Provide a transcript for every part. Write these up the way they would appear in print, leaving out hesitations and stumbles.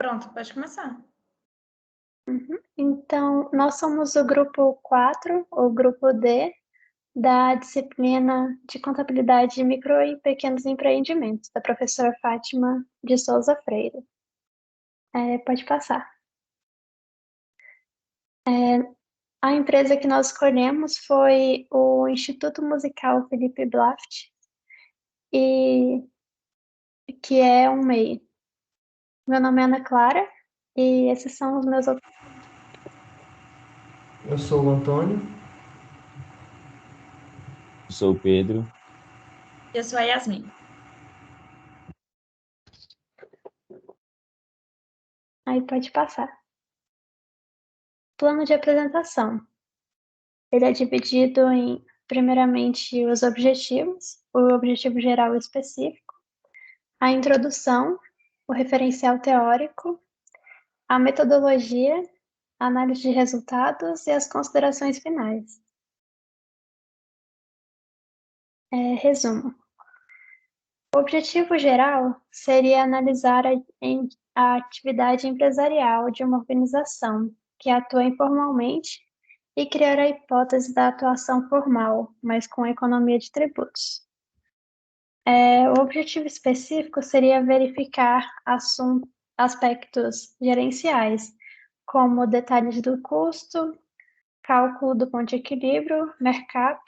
Pronto, pode começar. Então, nós somos o grupo 4, o grupo D, da disciplina de Contabilidade de Micro e Pequenos Empreendimentos, da professora Fátima de Souza Freire. Pode passar. A empresa que nós escolhemos foi o Instituto Musical Felipe Blaft, que é um MEI. Meu nome é Ana Clara e esses são os meus outros. Eu sou o Antônio. Eu sou o Pedro. Eu sou a Yasmin. Aí pode passar. Plano de apresentação. Ele é dividido em, primeiramente, os objetivos, o objetivo geral e específico, a introdução, o referencial teórico, a metodologia, a análise de resultados e as considerações finais. Resumo. O objetivo geral seria analisar a atividade empresarial de uma organização que atua informalmente e criar a hipótese da atuação formal, mas com economia de tributos. O objetivo específico seria verificar aspectos gerenciais, como detalhes do custo, cálculo do ponto de equilíbrio, mercap,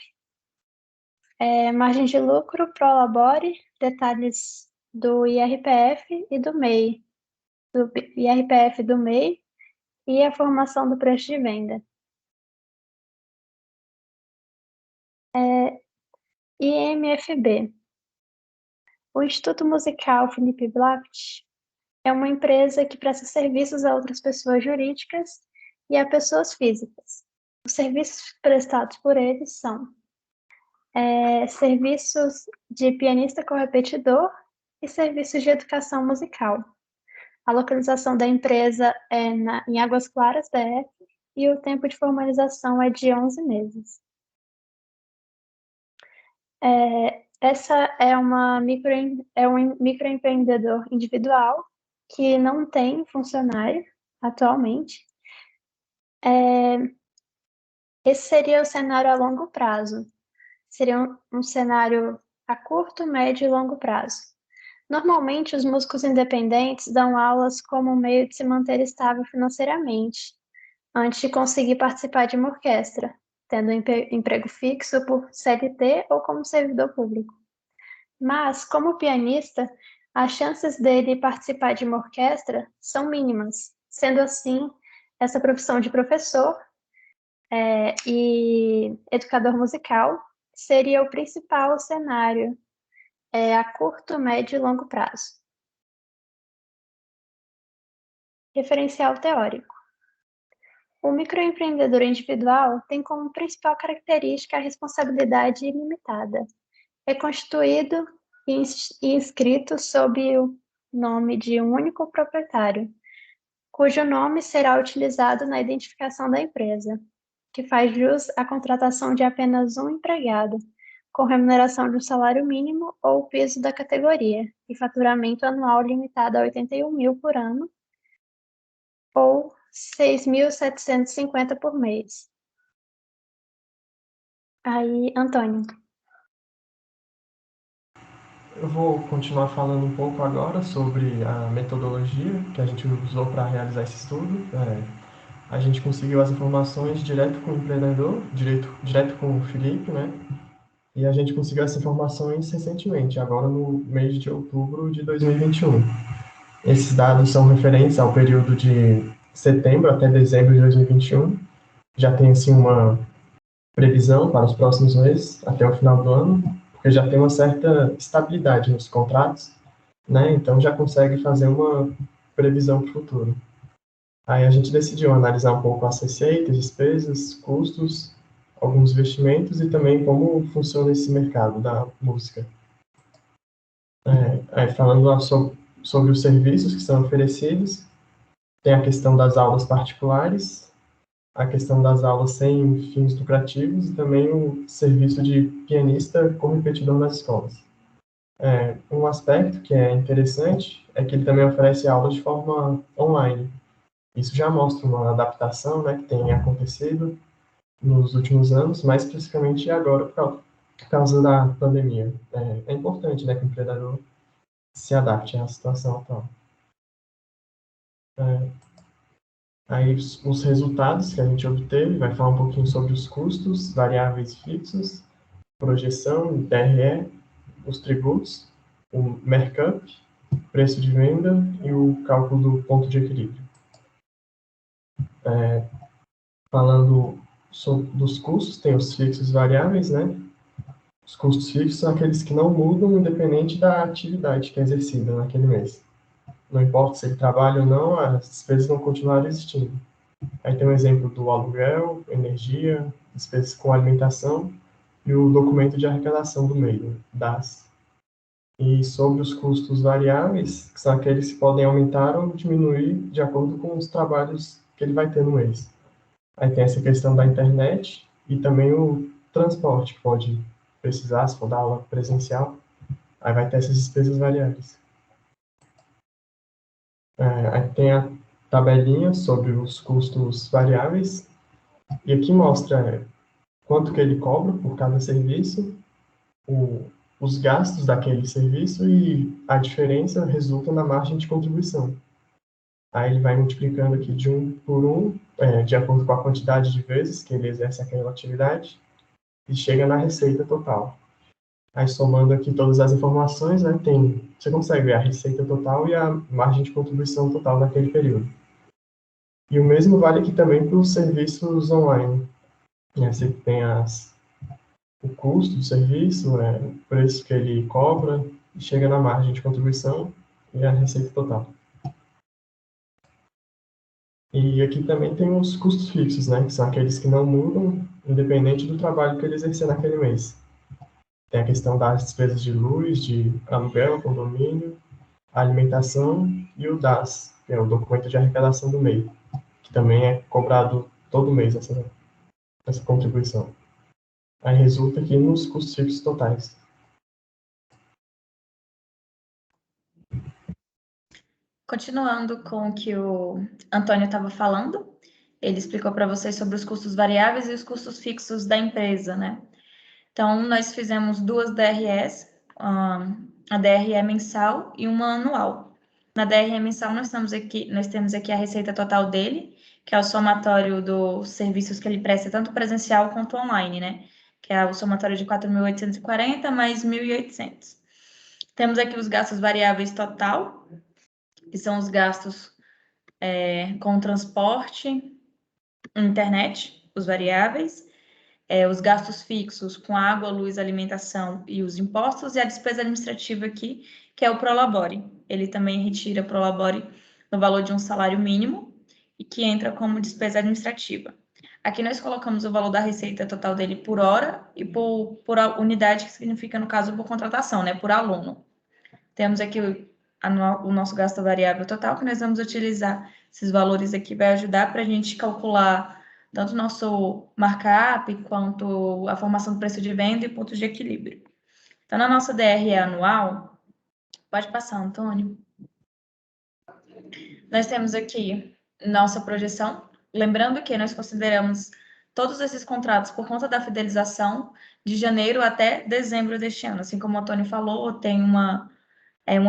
margem de lucro, prolabore, detalhes do IRPF e do MEI, do IRPF do MEI e a formação do preço de venda. IMFB. O Instituto Musical Felipe Blaft é uma empresa que presta serviços a outras pessoas jurídicas e a pessoas físicas. Os serviços prestados por eles são serviços de pianista correpetidor e serviços de educação musical. A localização da empresa é em Águas Claras, DF, e o tempo de formalização é de 11 meses. Essa é um microempreendedor individual que não tem funcionário atualmente. Esse seria o cenário a longo prazo. Seria um cenário a curto, médio e longo prazo. Normalmente, os músicos independentes dão aulas como meio de se manter estável financeiramente, antes de conseguir participar de uma orquestra, tendo emprego fixo por CLT ou como servidor público. Mas, como pianista, as chances dele participar de uma orquestra são mínimas. Sendo assim, essa profissão de professor e educador musical seria o principal cenário a curto, médio e longo prazo. Referencial teórico. O microempreendedor individual tem como principal característica a responsabilidade ilimitada. É constituído e inscrito sob o nome de um único proprietário, cujo nome será utilizado na identificação da empresa, que faz jus à contratação de apenas um empregado, com remuneração de um salário mínimo ou piso da categoria, e faturamento anual limitado a 81 mil por ano, ou 6.750 por mês. Aí, Antônio. Eu vou continuar falando um pouco agora sobre a metodologia que a gente usou para realizar esse estudo. A gente conseguiu as informações direto com o empreendedor, direto com o Felipe, né? E a gente conseguiu essas informações recentemente, agora no mês de outubro de 2021. Esses dados são referentes ao período de setembro até dezembro de 2021. Já tem, assim, uma previsão para os próximos meses, até o final do ano, porque já tem uma certa estabilidade nos contratos, né? Então já consegue fazer uma previsão para o futuro. Aí a gente decidiu analisar um pouco as receitas, despesas, custos, alguns investimentos e também como funciona esse mercado da música. Falando sobre os serviços que são oferecidos, tem a questão das aulas particulares, a questão das aulas sem fins lucrativos e também o serviço de pianista com repetidor nas escolas. Um aspecto que é interessante é que ele também oferece aulas de forma online. Isso já mostra uma adaptação, né, que tem acontecido nos últimos anos, mais especificamente agora por causa da pandemia. É importante, né, que o empreendedor se adapte à situação atual. Aí os resultados que a gente obteve, vai falar um pouquinho sobre os custos variáveis e fixos, projeção, DRE, os tributos, o markup, preço de venda e o cálculo do ponto de equilíbrio. Falando dos custos, tem os fixos e variáveis, né? Os custos fixos são aqueles que não mudam independente da atividade que é exercida naquele mês. Não importa se ele trabalha ou não, as despesas vão continuar existindo. Aí tem um exemplo do aluguel, energia, despesas com alimentação e o documento de arrecadação do meio, DAS. E sobre os custos variáveis, que são aqueles que podem aumentar ou diminuir de acordo com os trabalhos que ele vai ter no mês. Aí tem essa questão da internet e também o transporte, que pode precisar, se for dar aula presencial, aí vai ter essas despesas variáveis. Aí tem a tabelinha sobre os custos variáveis, e aqui mostra quanto que ele cobra por cada serviço, os gastos daquele serviço e a diferença resulta na margem de contribuição. Aí ele vai multiplicando aqui de 1 por 1, de acordo com a quantidade de vezes que ele exerce aquela atividade, e chega na receita total. Aí somando aqui todas as informações, né, você consegue ver a receita total e a margem de contribuição total naquele período. E o mesmo vale aqui também para os serviços online. Você tem o custo do serviço, o preço que ele cobra, e chega na margem de contribuição e a receita total. E aqui também tem os custos fixos, né, que são aqueles que não mudam, independente do trabalho que ele exercer naquele mês. Tem a questão das despesas de luz, de aluguel, condomínio, alimentação e o DAS, que é o documento de arrecadação do MEI, que também é cobrado todo mês essa contribuição. Aí resulta aqui nos custos fixos totais. Continuando com o que o Antônio estava falando, ele explicou para vocês sobre os custos variáveis e os custos fixos da empresa, né? Então, nós fizemos duas DREs, a DRE mensal e uma anual. Na DRE mensal, nós temos aqui a receita total dele, que é o somatório dos serviços que ele presta, tanto presencial quanto online, né? Que é o somatório de 4.840 mais 1.800. Temos aqui os gastos variáveis total, que são os gastos com transporte, internet, os variáveis, os gastos fixos com água, luz, alimentação e os impostos, e a despesa administrativa aqui, que é o Prolabore. Ele também retira Prolabore no valor de um salário mínimo e que entra como despesa administrativa. Aqui nós colocamos o valor da receita total dele por hora e por unidade, que significa, no caso, por contratação, né, por aluno. Temos aqui o nosso gasto variável total, que nós vamos utilizar esses valores aqui, vai ajudar para a gente calcular tanto o nosso markup, quanto a formação do preço de venda e pontos de equilíbrio. Então, na nossa DRE anual, pode passar, Antônio. Nós temos aqui nossa projeção, lembrando que nós consideramos todos esses contratos por conta da fidelização de janeiro até dezembro deste ano. Assim como o Antônio falou, tem uma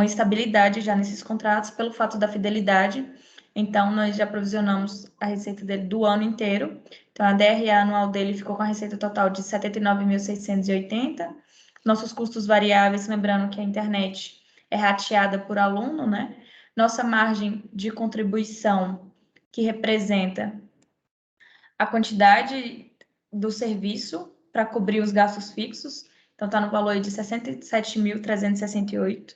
instabilidade já nesses contratos pelo fato da fidelidade. Então, nós já provisionamos a receita dele do ano inteiro. Então, a DRE anual dele ficou com a receita total de 79.680. Nossos custos variáveis, lembrando que a internet é rateada por aluno, né? Nossa margem de contribuição, que representa a quantidade do serviço para cobrir os gastos fixos. Então, está no valor de 67.368.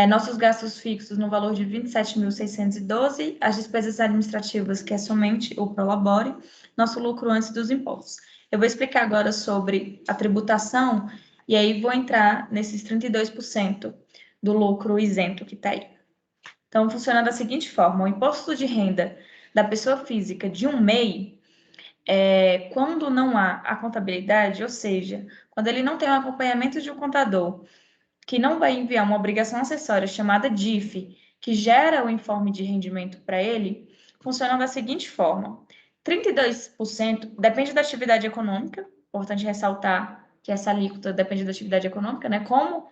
Nossos gastos fixos no valor de 27.612, as despesas administrativas, que é somente o Prolabore, nosso lucro antes dos impostos. Eu vou explicar agora sobre a tributação, e aí vou entrar nesses 32% do lucro isento que está aí. Então, funciona da seguinte forma: o imposto de renda da pessoa física de um MEI, quando não há a contabilidade, ou seja, quando ele não tem o acompanhamento de um contador, que não vai enviar uma obrigação acessória chamada DIF, que gera o informe de rendimento para ele, funciona da seguinte forma: 32% depende da atividade econômica, importante ressaltar que essa alíquota depende da atividade econômica, né? Como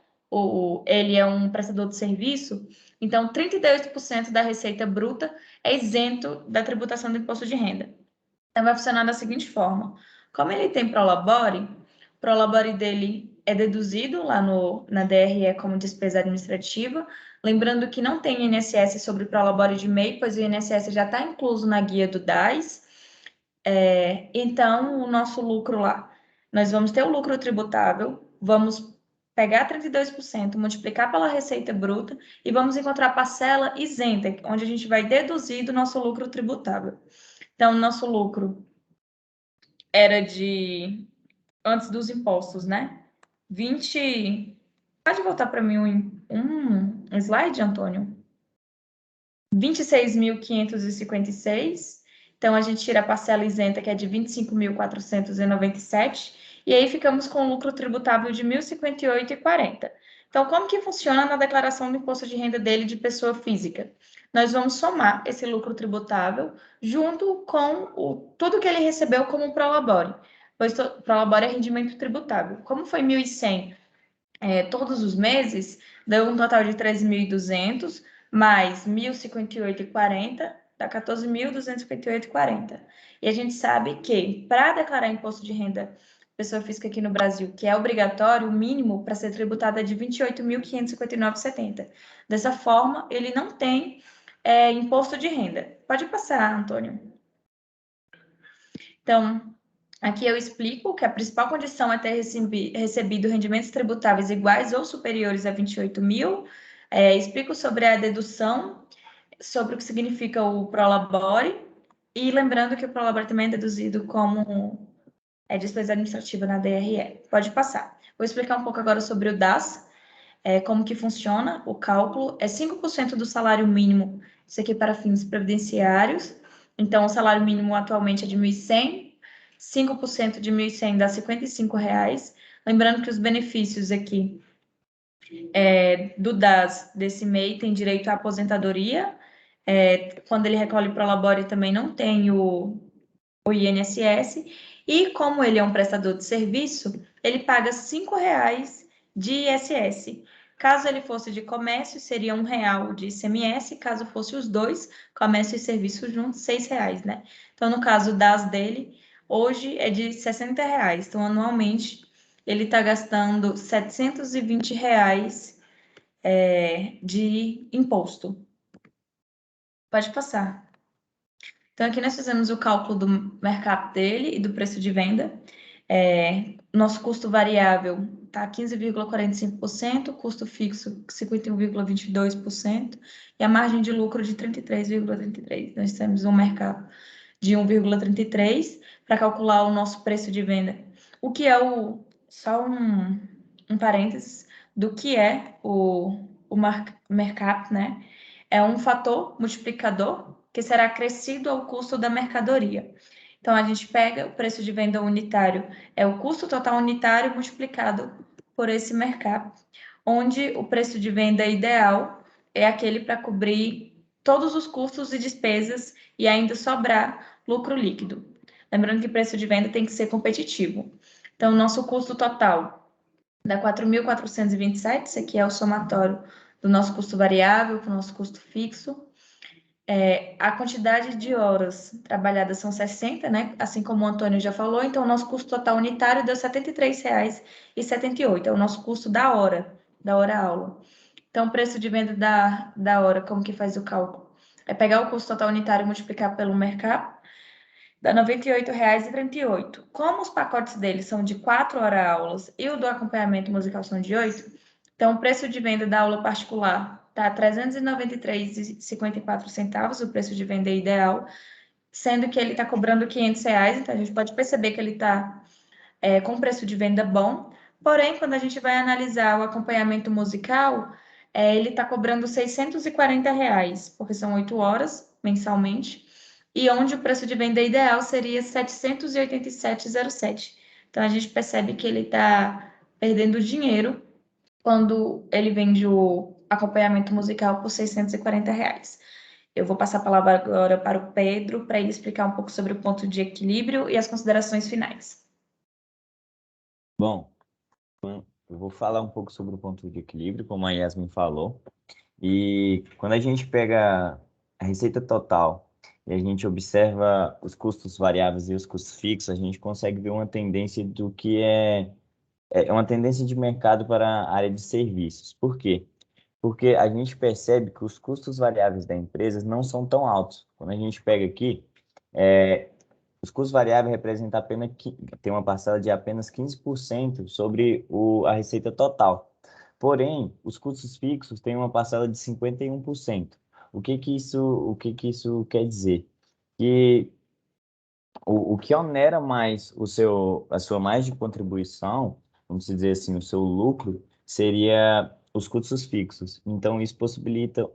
ele é um prestador de serviço, então 32% da receita bruta é isento da tributação do imposto de renda. Então, vai funcionar da seguinte forma: como ele tem Prolabore, o Prolabore dele é deduzido lá na DRE como despesa administrativa. Lembrando que não tem INSS sobre o Prolabore de MEI, pois o INSS já está incluso na guia do DAS. Então, o nosso lucro lá, nós vamos ter o lucro tributável, vamos pegar 32%, multiplicar pela receita bruta e vamos encontrar a parcela isenta, onde a gente vai deduzir do nosso lucro tributável. Então, o nosso lucro era de, antes dos impostos, né? 20... Pode voltar para mim um slide, Antônio? 26.556. Então, a gente tira a parcela isenta, que é de 25.497, e aí ficamos com um lucro tributável de 1.058,40. Então, como que funciona na declaração do imposto de renda dele de pessoa física? Nós vamos somar esse lucro tributável junto com tudo que ele recebeu como prolabore, pois prolabore é rendimento tributável. Como foi 1.100 todos os meses, deu um total de 13.200, mais 1.058,40, dá 14.258,40. E a gente sabe que, para declarar imposto de renda pessoa física aqui no Brasil, que é obrigatório, o mínimo para ser tributado é de 28.559,70. Dessa forma, ele não tem imposto de renda. Pode passar, Antônio. Então, aqui eu explico que a principal condição é ter recebido rendimentos tributáveis iguais ou superiores a 28 mil. Explico sobre a dedução, sobre o que significa o Prolabore, e lembrando que o Prolabore também é deduzido como despesa administrativa na DRE. Pode passar. Vou explicar um pouco agora sobre o DAS, como que funciona o cálculo. É 5% do salário mínimo, isso aqui para fins previdenciários. Então, o salário mínimo atualmente é de 1.100, 5% de 1.100 dá R$ 55,00. Lembrando que os benefícios aqui do DAS desse MEI tem direito à aposentadoria. Quando ele recolhe Prolabore também não tem o INSS. E como ele é um prestador de serviço, ele paga R$ 5,00 de ISS. Caso ele fosse de comércio, seria R$ 1,00 de ICMS. Caso fosse os dois, comércio e serviço juntos, R$ 6,00, né? Então, no caso das dele, hoje é de R$ 60,00. Então, anualmente, ele está gastando R$ 720,00 de imposto. Pode passar. Então, aqui nós fizemos o cálculo do mercado dele e do preço de venda. Nosso custo variável está 15,45%, custo fixo 51,22% e a margem de lucro de 33,33%. Nós temos um mercado de 1,33% para calcular o nosso preço de venda. O que é só um parênteses do que é o markup, né? É um fator multiplicador que será acrescido ao custo da mercadoria. Então, a gente pega o preço de venda unitário, é o custo total unitário multiplicado por esse mercado, onde o preço de venda ideal é aquele para cobrir todos os custos e despesas e ainda sobrar lucro líquido. Lembrando que o preço de venda tem que ser competitivo. Então, o nosso custo total dá 4.427, esse aqui é o somatório do nosso custo variável com o nosso custo fixo. A quantidade de horas trabalhadas são 60, né? Assim como o Antônio já falou, então o nosso custo total unitário deu R$ 73,78, é o nosso custo da hora aula. Então, o preço de venda da hora, como que faz o cálculo? É pegar o custo total unitário e multiplicar pelo mercado, dá R$ 98,38. Como os pacotes deles são de 4 horas aulas e o do acompanhamento musical são de 8, então o preço de venda da aula particular está R$ 393,54, o preço de venda ideal, sendo que ele está cobrando R$ 500, então a gente pode perceber que ele está com preço de venda bom. Porém, quando a gente vai analisar o acompanhamento musical, ele está cobrando R$ 640, porque são 8 horas mensalmente, e onde o preço de venda ideal seria R$ 787,07. Então, a gente percebe que ele está perdendo dinheiro quando ele vende o acompanhamento musical por R$ 640. Eu vou passar a palavra agora para o Pedro, para ele explicar um pouco sobre o ponto de equilíbrio e as considerações finais. Bom, eu vou falar um pouco sobre o ponto de equilíbrio, como a Yasmin falou. E quando a gente pega a receita total e a gente observa os custos variáveis e os custos fixos, a gente consegue ver uma tendência do que é uma tendência de mercado para a área de serviços. Por quê? Porque a gente percebe que os custos variáveis da empresa não são tão altos. Quando a gente pega aqui, é, os custos variáveis representam apenas, tem uma parcela de apenas 15% sobre a receita total. Porém, os custos fixos têm uma parcela de 51%. O que que isso quer dizer? Que o que onera mais a sua margem de contribuição, vamos dizer assim, o seu lucro, seria os custos fixos. Então, isso possibilita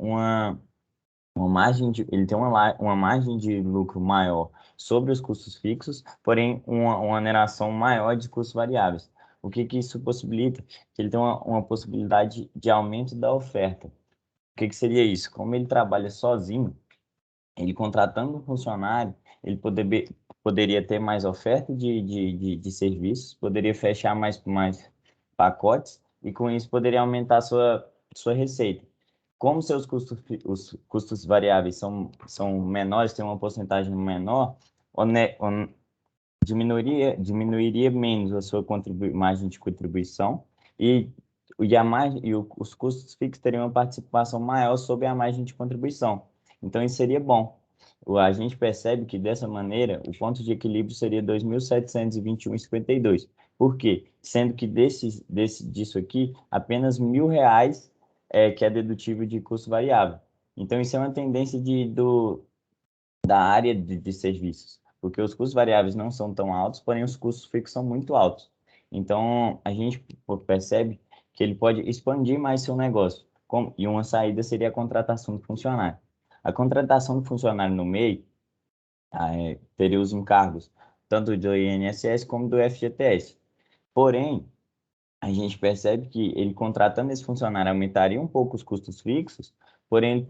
ele tem uma margem de lucro maior sobre os custos fixos, porém uma oneração maior de custos variáveis. O que que isso possibilita? Que ele tem uma possibilidade de aumento da oferta. O que que seria isso? Como ele trabalha sozinho, ele contratando um funcionário, ele poderia ter mais oferta de serviços, poderia fechar mais pacotes e com isso poderia aumentar a sua receita. Como os custos variáveis são menores, tem uma porcentagem menor, diminuiria menos a sua margem de contribuição e, os custos fixos teriam uma participação maior sobre a margem de contribuição. Então, isso seria bom. A gente percebe que, dessa maneira, o ponto de equilíbrio seria 2.721,52. Por quê? Sendo que disso aqui, apenas R$ 1.000 que é dedutível de custo variável. Então, isso é uma tendência da área de serviços, porque os custos variáveis não são tão altos, porém os custos fixos são muito altos. Então, a gente percebe que ele pode expandir mais seu negócio, e uma saída seria a contratação do funcionário. A contratação do funcionário no MEI teria os encargos tanto do INSS como do FGTS. Porém, a gente percebe que ele contratando esse funcionário aumentaria um pouco os custos fixos, porém ele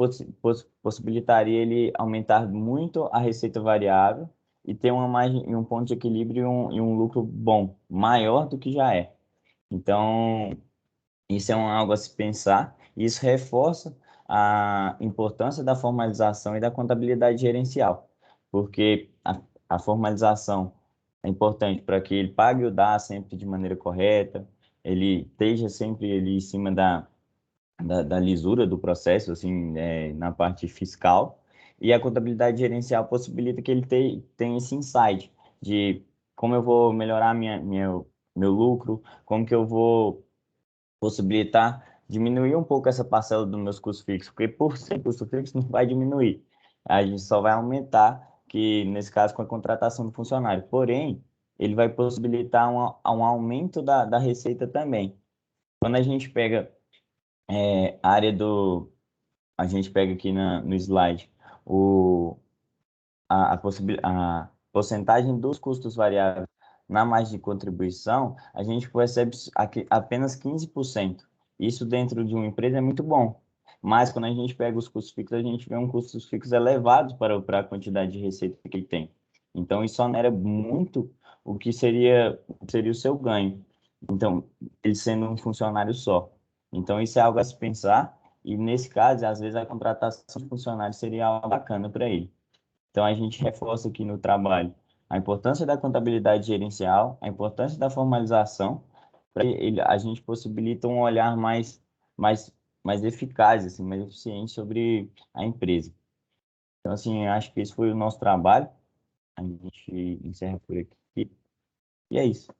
possibilitaria ele aumentar muito a receita variável e ter uma margem e um ponto de equilíbrio e um lucro bom, maior do que já é. Então, isso é algo a se pensar, e isso reforça a importância da formalização e da contabilidade gerencial, porque a formalização é importante para que ele pague o DAS sempre de maneira correta, ele esteja sempre ali em cima da lisura do processo, assim, na parte fiscal, e a contabilidade gerencial possibilita que ele tenha esse insight de como eu vou melhorar meu lucro, como que eu vou possibilitar diminuir um pouco essa parcela dos meus custos fixos, porque por ser custo fixo não vai diminuir, a gente só vai aumentar, que nesse caso com a contratação do funcionário. Porém, ele vai possibilitar um aumento da receita também. Quando a gente pega a área a gente pega aqui no slide o, a porcentagem dos custos variáveis na margem de contribuição, a gente percebe aqui apenas 15%. Isso dentro de uma empresa é muito bom. Mas quando a gente pega os custos fixos, a gente vê um custos fixos elevados para a quantidade de receita que ele tem. Então, isso onera muito o que seria o seu ganho. Então, ele sendo um funcionário só. Então, isso é algo a se pensar. E, nesse caso, às vezes, a contratação de funcionário seria algo bacana para ele. Então, a gente reforça aqui no trabalho a importância da contabilidade gerencial, a importância da formalização, para a gente possibilita um olhar mais, mais eficaz, assim, mais eficiente sobre a empresa. Então, assim, eu acho que esse foi o nosso trabalho. A gente encerra por aqui. E é isso.